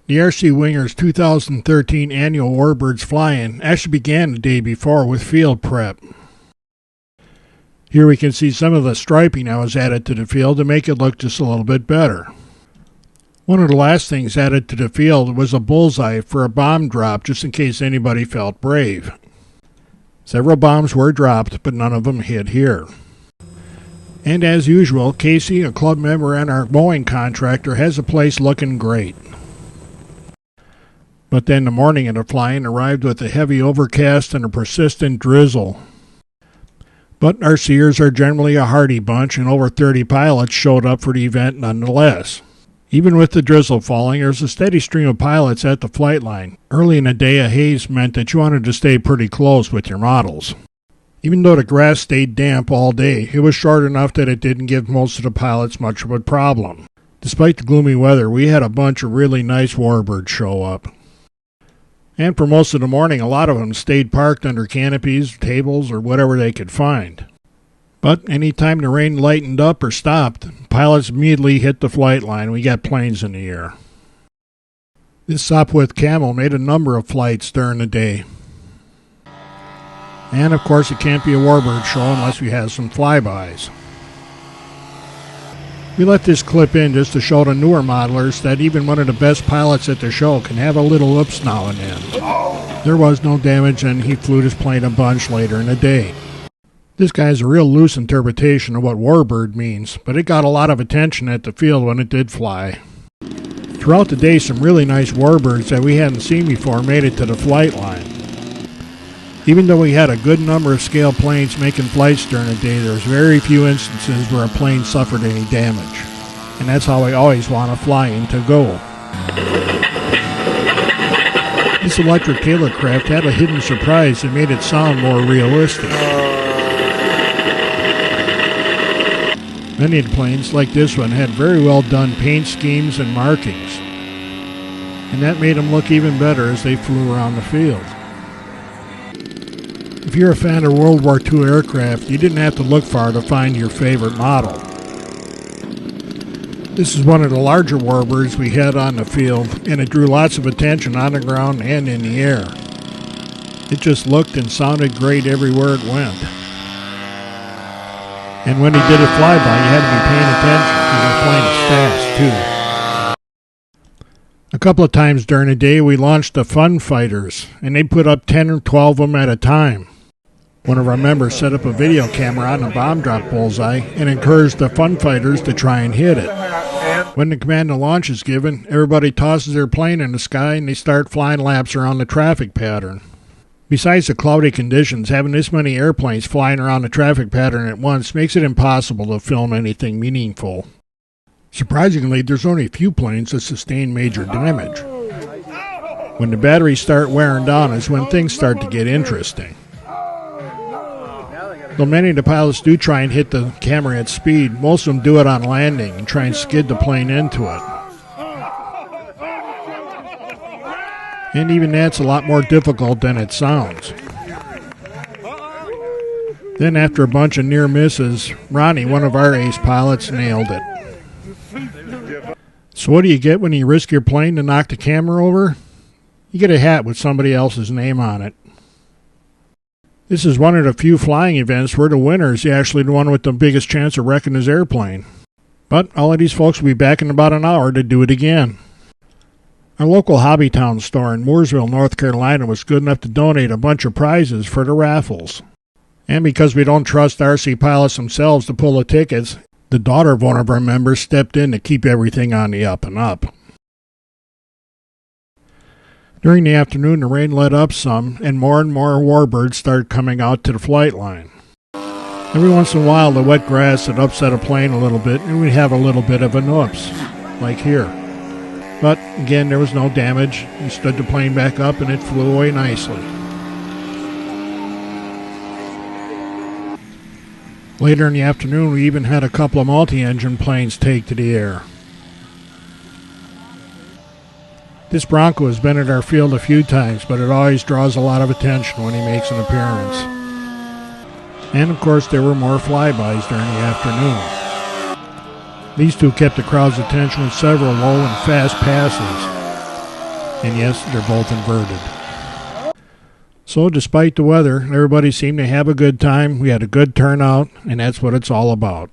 The RC Winger's 2013 annual Warbirds fly-in actually began the day before with field prep. Here we can see some of the striping that was added to the field to make it look just a little bit better. One of the last things added to the field was a bullseye for a bomb drop just in case anybody felt brave. Several bombs were dropped, but none of them hit here. And as usual, Casey, a club member and our mowing contractor, has the place looking great. But then the morning of the flying arrived with a heavy overcast and a persistent drizzle. But RCers are generally a hardy bunch, and over 30 pilots showed up for the event nonetheless. Even with the drizzle falling, there was a steady stream of pilots at the flight line. Early in the day, a haze meant that you wanted to stay pretty close with your models. Even though the grass stayed damp all day, it was short enough that it didn't give most of the pilots much of a problem. Despite the gloomy weather, we had a bunch of really nice Warbirds show up. And for most of the morning, a lot of them stayed parked under canopies, tables, or whatever they could find. But any time the rain lightened up or stopped, pilots immediately hit the flight line. We got planes in the air. This Sopwith Camel made a number of flights during the day. And of course it can't be a Warbird show unless we have some flybys. We let this clip in just to show the newer modelers that even one of the best pilots at the show can have a little oops now and then. There was no damage and he flew his plane a bunch later in the day. This guy's a real loose interpretation of what Warbird means, but it got a lot of attention at the field when it did fly. Throughout the day, some really nice Warbirds that we hadn't seen before made it to the flight line. Even though we had a good number of scale planes making flights during the day, there was very few instances where a plane suffered any damage. And that's how we always want a fly-in to go. This electric tailorcraft had a hidden surprise that made it sound more realistic. Many of the planes, like this one, had very well done paint schemes and markings. And that made them look even better as they flew around the field. If you're a fan of World War II aircraft, you didn't have to look far to find your favorite model. This is one of the larger Warbirds we had on the field, and it drew lots of attention on the ground and in the air. It just looked and sounded great everywhere it went. And when he did a flyby, you had to be paying attention because the plane is fast, too. A couple of times during the day, we launched the Fun Fighters, and they put up 10 or 12 of them at a time. One of our members set up a video camera on the bomb drop bullseye and encouraged the Fun Fighters to try and hit it. When the command to launch is given, everybody tosses their plane in the sky and they start flying laps around the traffic pattern. Besides the cloudy conditions, having this many airplanes flying around the traffic pattern at once makes it impossible to film anything meaningful. Surprisingly, there's only a few planes that sustain major damage. When the batteries start wearing down is when things start to get interesting. Though many of the pilots do try and hit the camera at speed, most of them do it on landing and try and skid the plane into it. And even that's a lot more difficult than it sounds. Then after a bunch of near misses, Ronnie, one of our ace pilots, nailed it. So what do you get when you risk your plane to knock the camera over? You get a hat with somebody else's name on it. This is one of the few flying events where the winner is actually the one with the biggest chance of wrecking his airplane. But all of these folks will be back in about an hour to do it again. Our local Hobbytown store in Mooresville, North Carolina was good enough to donate a bunch of prizes for the raffles. And because we don't trust RC pilots themselves to pull the tickets, the daughter of one of our members stepped in to keep everything on the up and up. During the afternoon, the rain let up some, and more Warbirds started coming out to the flight line. Every once in a while, the wet grass would upset a plane a little bit, and we'd have a little bit of an oops, like here. But again, there was no damage. We stood the plane back up and it flew away nicely. Later in the afternoon, we even had a couple of multi-engine planes take to the air. This Bronco has been at our field a few times, but it always draws a lot of attention when he makes an appearance. And of course, there were more flybys during the afternoon. These two kept the crowd's attention with several low and fast passes. And yes, they're both inverted. So despite the weather, everybody seemed to have a good time. We had a good turnout, and that's what it's all about.